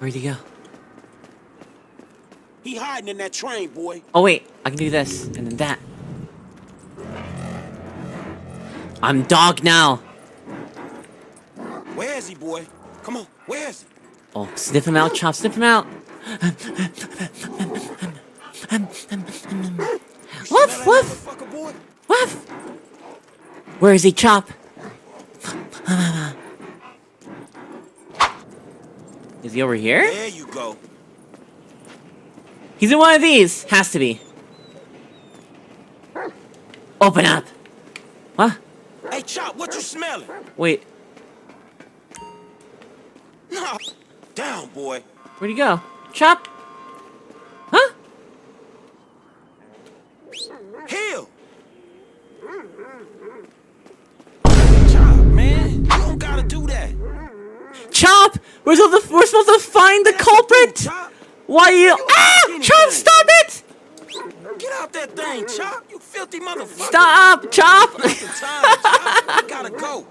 Where'd he go? He hiding in that train, boy. Oh wait, I can do this and then that. I'm dog now. Where is he, boy? Come on, where is he? Oh, sniff him out, Chop, sniff him out. Woof, woof, Motherfucker, boy. woof. Where is he, Chop? Is he over here? There you go. He's in one of these. Has to be. Open up. What? Hey, Chop, what you smelling? Wait, No. Down, boy. where'd he go? Chop? Huh? Heal. Chop, man. You don't gotta do that. Chop! We're supposed to find the culprit! Chop. Why are you- Ah! Chop, stop it! Get out that thing, Chop. You filthy motherfucker. Stop, Chop! Wasting time, Chop. I gotta go.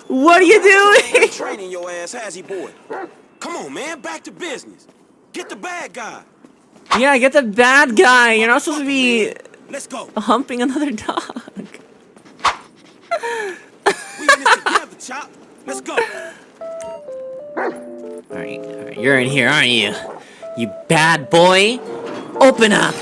What are you doing? Training your ass, has he, boy? Come on, man. Back to business. Get the bad guy. Yeah, get the bad guy. You're not supposed to be Let's go. humping another dog. We in this together, Chop. Let's go. Alright, you're in here, aren't you? You bad boy? Open up!